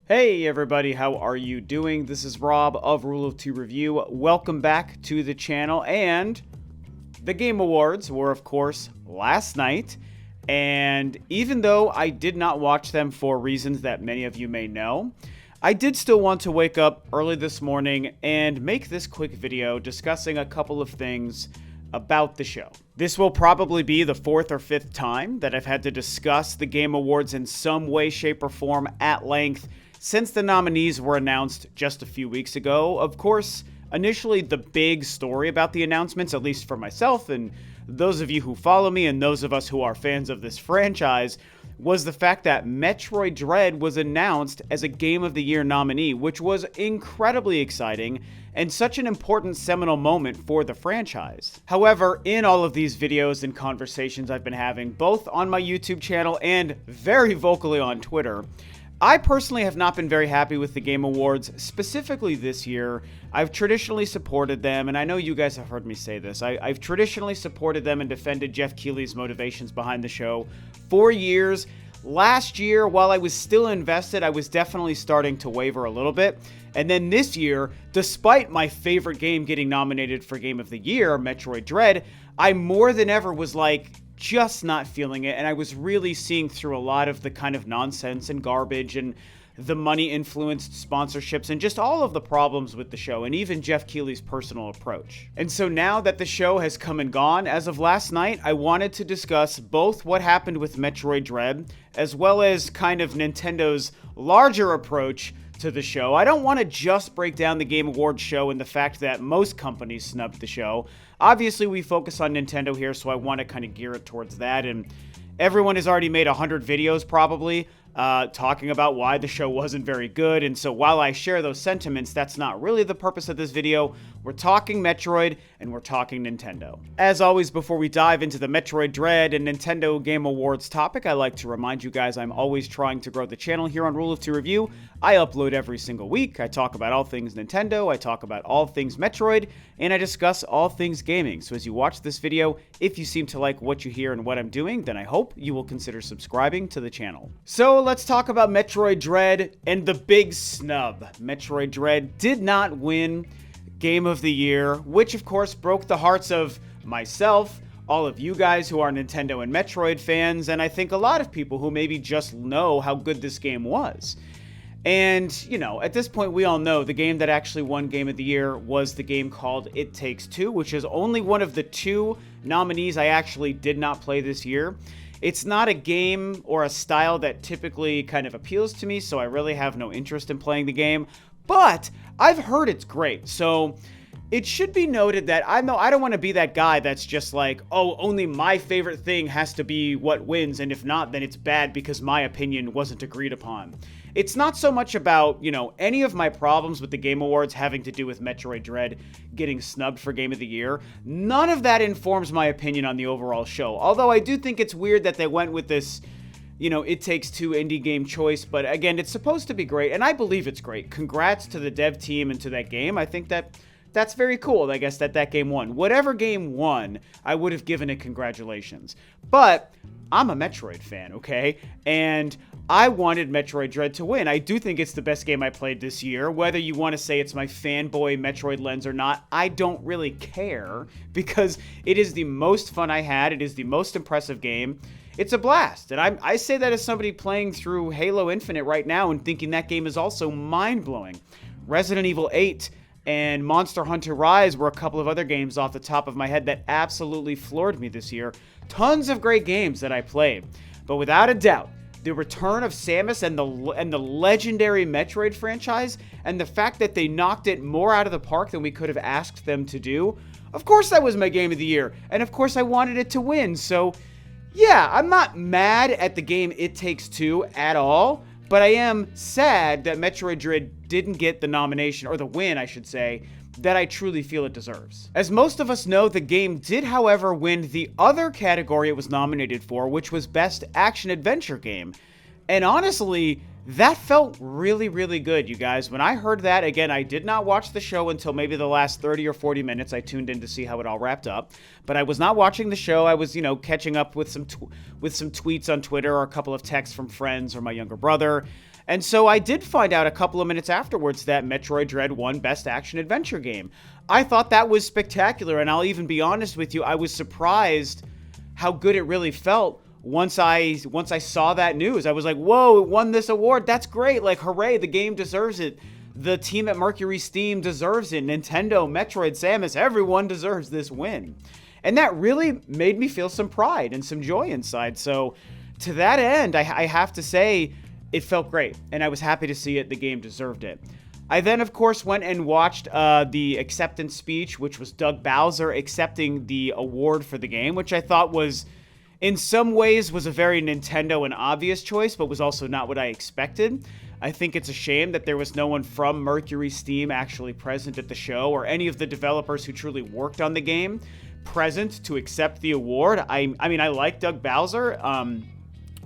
Hey everybody, how are you doing? This is Rob of Rule of Two Review. Welcome back to the channel, and the Game Awards were of course last night, and even though I did not watch them for reasons that many of you may know, I did still want to wake up early this morning and make this quick video discussing a couple of things about the show. This will probably be the fourth or fifth time that I've had to discuss the Game Awards in some way, shape, or form at length since the nominees were announced just a few weeks ago. Of course, initially the big story about the announcements, at least for myself and those of you who follow me and those of us who are fans of this franchise, was the fact that Metroid Dread was announced as a Game of the Year nominee, which was incredibly exciting and such an important seminal moment for the franchise. However, in all of these videos and conversations I've been having, both on my YouTube channel and very vocally on Twitter, I personally have not been very happy with the Game Awards, specifically this year. I've traditionally supported them, and I know you guys have heard me say this. I've traditionally supported them and defended Jeff Keighley's motivations behind the show for years. Last year, while I was still invested, I was definitely starting to waver a little bit. And then this year, despite my favorite game getting nominated for Game of the Year, Metroid Dread, I more than ever was like, just not feeling it, and I was really seeing through a lot of the kind of nonsense and garbage and the money-influenced sponsorships and just all of the problems with the show, and even Jeff Keighley's personal approach. And so now that the show has come and gone, as of last night, I wanted to discuss both what happened with Metroid Dread, as well as kind of Nintendo's larger approach to the show. I don't want to just break down the Game Awards show and the fact that most companies snubbed the show. Obviously, we focus on Nintendo here, so I want to kind of gear it towards that. And everyone has already made 100 videos, probably, talking about why the show wasn't very good. And so while I share those sentiments, that's not really the purpose of this video. We're talking Metroid, and we're talking Nintendo. As always, before we dive into the Metroid Dread and Nintendo Game Awards topic, I like to remind you guys I'm always trying to grow the channel here on Rule of Two Review. I upload every single week. I talk about all things Nintendo, I talk about all things Metroid, and I discuss all things gaming. So as you watch this video, if you seem to like what you hear and what I'm doing, then I hope you will consider subscribing to the channel. So let's talk about Metroid Dread and the big snub. Metroid Dread did not win Game of the Year, which of course broke the hearts of myself, all of you guys who are Nintendo and Metroid fans, and I think a lot of people who maybe just know how good this game was. And, you know, at this point we all know the game that actually won Game of the Year was the game called It Takes Two, which is only one of the two nominees I actually did not play this year. It's not a game or a style that typically kind of appeals to me, so I really have no interest in playing the game. But I've heard it's great, so it should be noted that I don't want to be that guy that's just like, oh, only my favorite thing has to be what wins, and if not, then it's bad because my opinion wasn't agreed upon. It's not so much about, you know, any of my problems with the Game Awards having to do with Metroid Dread getting snubbed for Game of the Year. None of that informs my opinion on the overall show, although I do think it's weird that they went with this, you know, It Takes Two indie game choice, but again, it's supposed to be great, and I believe it's great. Congrats to the dev team and to that game. I think that's very cool, I guess, that game won. Whatever game won, I would have given it congratulations. But I'm a Metroid fan, okay? And I wanted Metroid Dread to win. I do think it's the best game I played this year. Whether you want to say it's my fanboy Metroid lens or not, I don't really care, because it is the most fun I had. It is the most impressive game. It's a blast, and I say that as somebody playing through Halo Infinite right now and thinking that game is also mind-blowing. Resident Evil 8 and Monster Hunter Rise were a couple of other games off the top of my head that absolutely floored me this year. Tons of great games that I played, but without a doubt, the return of Samus and the legendary Metroid franchise, and the fact that they knocked it more out of the park than we could have asked them to do, of course that was my Game of the Year, and of course I wanted it to win, so yeah, I'm not mad at the game It Takes Two at all, but I am sad that Metroid Dread didn't get the nomination, or the win, I should say, that I truly feel it deserves. As most of us know, the game did, however, win the other category it was nominated for, which was Best Action Adventure Game. And honestly, that felt really, really good, you guys. When I heard that, again, I did not watch the show until maybe the last 30 or 40 minutes. I tuned in to see how it all wrapped up. But I was not watching the show. I was, you know, catching up with some tweets on Twitter or a couple of texts from friends or my younger brother. And so I did find out a couple of minutes afterwards that Metroid Dread won Best Action Adventure Game. I thought that was spectacular, and I'll even be honest with you, I was surprised how good it really felt once I saw that news. I was like, whoa, it won this award. That's great. Like, hooray, the game deserves it. The team at Mercury Steam deserves it. Nintendo, Metroid, Samus, everyone deserves this win. And that really made me feel some pride and some joy inside. So to that end, I have to say, it felt great. And I was happy to see it. The game deserved it. I then, of course, went and watched the acceptance speech, which was Doug Bowser accepting the award for the game, which I thought was, in some ways, was a very Nintendo and obvious choice, but was also not what I expected. I think it's a shame that there was no one from Mercury Steam actually present at the show, or any of the developers who truly worked on the game present to accept the award. I mean, I like Doug Bowser,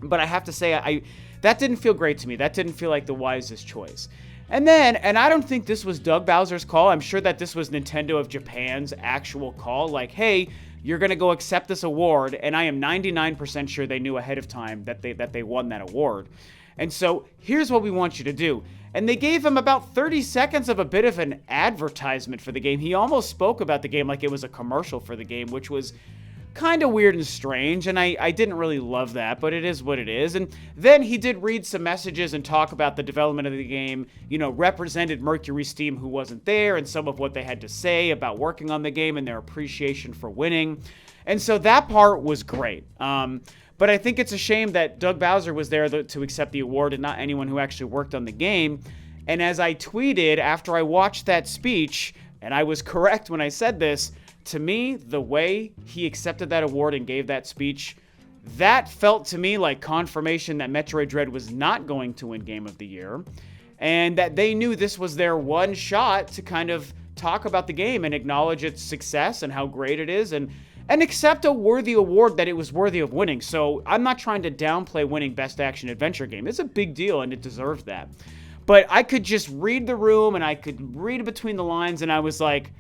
but I have to say, that didn't feel great to me. That didn't feel like the wisest choice. And I don't think this was Doug Bowser's call. I'm sure that this was Nintendo of Japan's actual call. Like, hey, you're going to go accept this award. And I am 99% sure they knew ahead of time that they won that award. And so here's what we want you to do. And they gave him about 30 seconds of a bit of an advertisement for the game. He almost spoke about the game like it was a commercial for the game, which was kind of weird and strange, and I didn't really love that, but it is what it is. And then he did read some messages and talk about the development of the game, represented Mercury Steam, who wasn't there, and some of what they had to say about working on the game and their appreciation for winning. And so that part was great. But I think it's a shame that Doug Bowser was there to accept the award and not anyone who actually worked on the game. And as I tweeted after I watched that speech, and I was correct when I said this, to me, the way he accepted that award and gave that speech, that felt to me like confirmation that Metroid Dread was not going to win Game of the Year, and that they knew this was their one shot to kind of talk about the game and acknowledge its success and how great it is, and accept a worthy award that it was worthy of winning. So I'm not trying to downplay winning Best Action Adventure Game. It's a big deal, and it deserves that. But I could just read the room, and I could read between the lines, and I was like,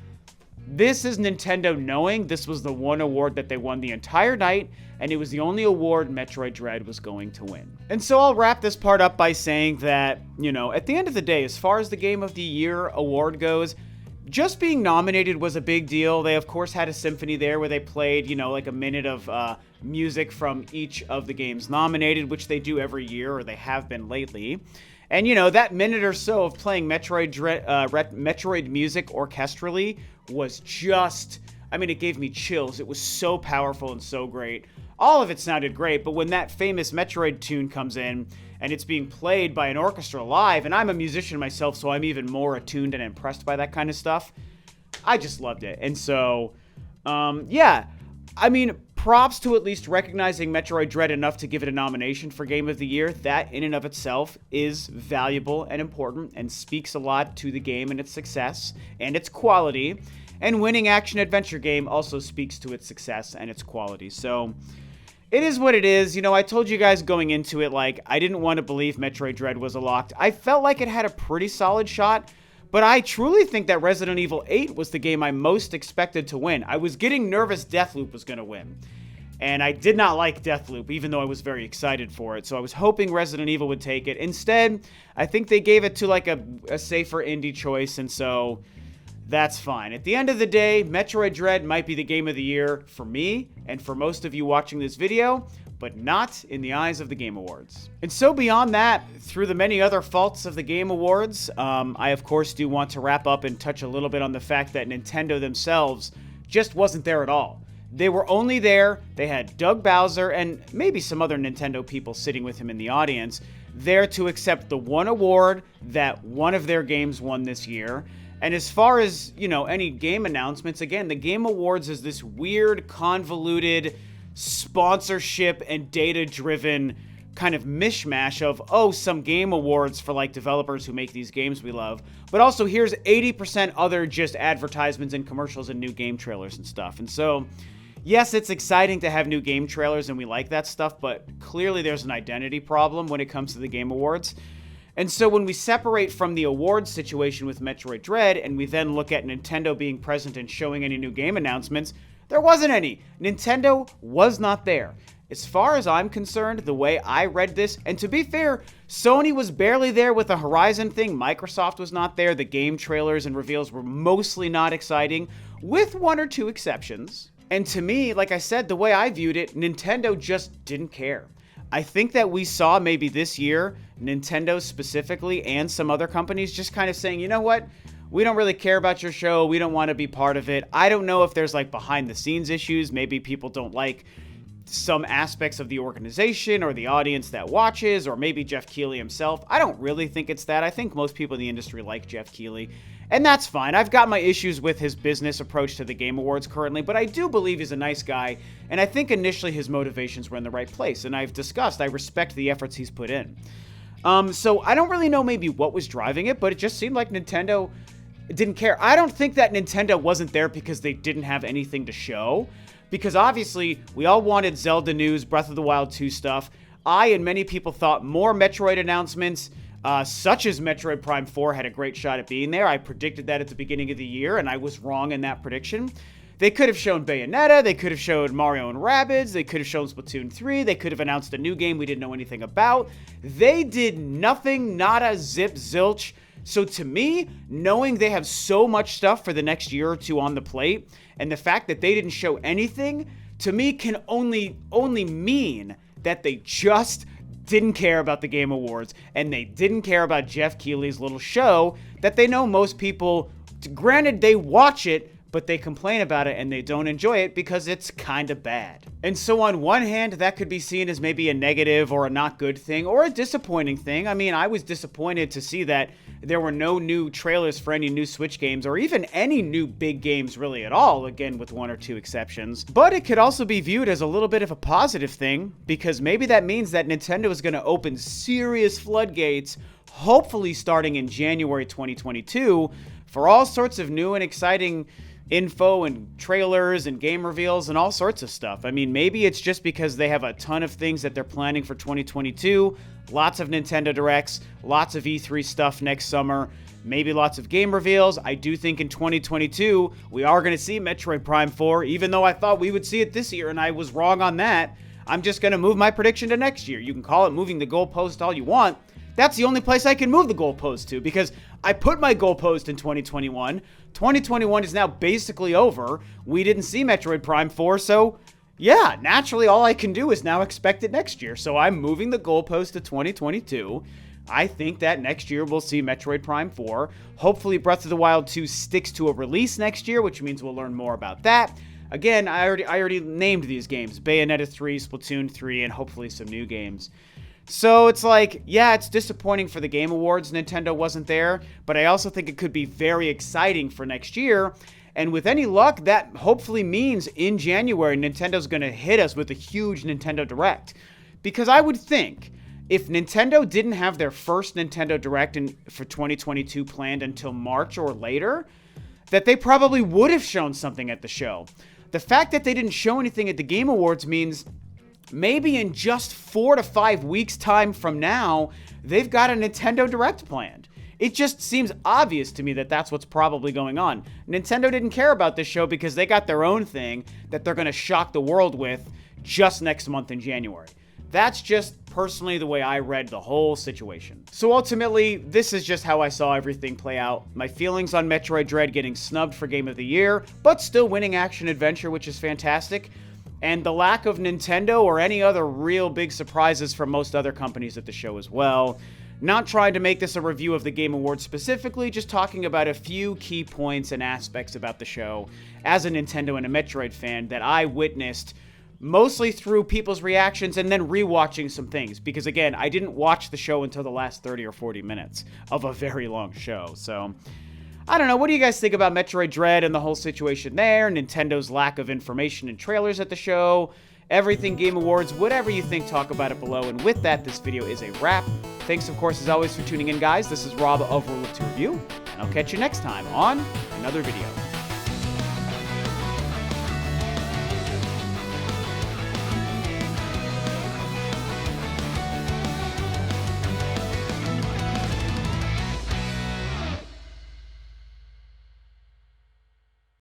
this is Nintendo knowing this was the one award that they won the entire night, and it was the only award Metroid Dread was going to win. And so I'll wrap this part up by saying that, at the end of the day, as far as the Game of the Year award goes, just being nominated was a big deal. They, of course, had a symphony there where they played, like a minute of music from each of the games nominated, which they do every year, or they have been lately. And, that minute or so of playing Metroid music orchestrally was just, it gave me chills. It was so powerful and so great. All of it sounded great, but when that famous Metroid tune comes in and it's being played by an orchestra live, and I'm a musician myself, so I'm even more attuned and impressed by that kind of stuff, I just loved it. And so, props to at least recognizing Metroid Dread enough to give it a nomination for Game of the Year. That in and of itself is valuable and important and speaks a lot to the game and its success and its quality. And winning Action Adventure Game also speaks to its success and its quality. So it is what it is. I told you guys going into it, I didn't want to believe Metroid Dread was a lock. I felt like it had a pretty solid shot. But I truly think that Resident Evil 8 was the game I most expected to win. I was getting nervous Deathloop was going to win. And I did not like Deathloop, even though I was very excited for it. So I was hoping Resident Evil would take it. Instead, I think they gave it to a safer indie choice, and so that's fine. At the end of the day, Metroid Dread might be the Game of the Year for me and for most of you watching this video, but not in the eyes of the Game Awards. And so beyond that, through the many other faults of the Game Awards, I of course do want to wrap up and touch a little bit on the fact that Nintendo themselves just wasn't there at all. They were only there, they had Doug Bowser and maybe some other Nintendo people sitting with him in the audience, there to accept the one award that one of their games won this year. And as far as, any game announcements, again, the Game Awards is this weird, convoluted, sponsorship and data-driven kind of mishmash of, some game awards for developers who make these games we love, but also here's 80% other just advertisements and commercials and new game trailers and stuff. And so, yes, it's exciting to have new game trailers and we like that stuff, but clearly there's an identity problem when it comes to the Game Awards. And so when we separate from the awards situation with Metroid Dread and we then look at Nintendo being present and showing any new game announcements, there wasn't any. Nintendo was not there. as far as I'm concerned, the way I read this, and to be fair, Sony was barely there with the Horizon thing, Microsoft was not there, the game trailers and reveals were mostly not exciting, with one or two exceptions. And to me, like I said, the way I viewed it, Nintendo just didn't care. I think that we saw maybe this year, Nintendo specifically and some other companies just kind of saying, you know what? We don't really care about your show. We don't want to be part of it. I don't know if there's like behind the scenes issues. Maybe people don't like some aspects of the organization or the audience that watches, or maybe Jeff Keighley himself. I don't really think it's that. I think most people in the industry like Jeff Keighley, and that's fine. I've got my issues with his business approach to the Game Awards currently, but I do believe he's a nice guy, and I think initially his motivations were in the right place, and I've discussed, I respect the efforts he's put in. So I don't really know maybe what was driving it, but it just seemed like Nintendo didn't care. I don't think that Nintendo wasn't there because they didn't have anything to show, because obviously we all wanted Zelda news, Breath of the Wild 2 stuff. I and many people thought more Metroid announcements, such as Metroid Prime 4 had a great shot at being there. I predicted that at the beginning of the year, and I was wrong in that prediction. They could have shown Bayonetta, they could have showed Mario and Rabbids, they could have shown Splatoon 3, they could have announced a new game we didn't know anything about. They did nothing, nada, zip, zilch. So to me, knowing they have so much stuff for the next year or two on the plate, and the fact that they didn't show anything, to me can only mean that they just didn't care about the Game Awards, and they didn't care about Jeff Keighley's little show that they know most people, granted they watch it, but they complain about it and they don't enjoy it because it's kind of bad. And so on one hand, that could be seen as maybe a negative or a not good thing or a disappointing thing. I mean, I was disappointed to see that there were no new trailers for any new Switch games or even any new big games really at all, again with one or two exceptions. But it could also be viewed as a little bit of a positive thing, because maybe that means that Nintendo is going to open serious floodgates, hopefully starting in January 2022, for all sorts of new and exciting info and trailers and game reveals and all sorts of stuff. I mean, maybe it's just because they have a ton of things that they're planning for 2022, lots of Nintendo Directs, lots of E3 stuff next summer, maybe lots of game reveals. I do think in 2022, we are going to see Metroid Prime 4, even though I thought we would see it this year, and I was wrong on that. I'm just going to move my prediction to next year. You can call it moving the goalpost all you want. That's the only place I can move the goalpost to, because I put my goalpost in 2021. 2021 is now basically over. We didn't see Metroid Prime 4, so yeah, naturally all I can do is now expect it next year. So I'm moving the goalpost to 2022. I think that next year we'll see Metroid Prime 4. Hopefully Breath of the Wild 2 sticks to a release next year, which means we'll learn more about that. Again, I already named these games: Bayonetta 3, Splatoon 3, and hopefully some new games. So it's like, yeah, it's disappointing for the Game Awards Nintendo wasn't there, but I also think it could be very exciting for next year. And with any luck, that hopefully means in January, Nintendo's going to hit us with a huge Nintendo Direct. Because I would think, if Nintendo didn't have their first Nintendo Direct for 2022 planned until March or later, that they probably would have shown something at the show. The fact that they didn't show anything at the Game Awards means maybe in just 4 to 5 weeks time from now, they've got a Nintendo Direct planned. It just seems obvious to me that that's what's probably going on. Nintendo didn't care about this show because they got their own thing that they're going to shock the world with just next month in January. That's just personally the way I read the whole situation. So ultimately, this is just how I saw everything play out. My feelings on Metroid Dread getting snubbed for Game of the Year, but still winning action adventure, which is fantastic. And the lack of Nintendo or any other real big surprises from most other companies at the show as well. Not trying to make this a review of the Game Awards specifically, just talking about a few key points and aspects about the show as a Nintendo and a Metroid fan that I witnessed mostly through people's reactions and then rewatching some things. Because again, I didn't watch the show until the last 30 or 40 minutes of a very long show. So I don't know, what do you guys think about Metroid Dread and the whole situation there? Nintendo's lack of information and trailers at the show? Everything Game Awards, whatever you think, talk about it below. And with that, this video is a wrap. Thanks, of course, as always, for tuning in, guys. This is Rob of Rule of 2 Review, and I'll catch you next time on another video.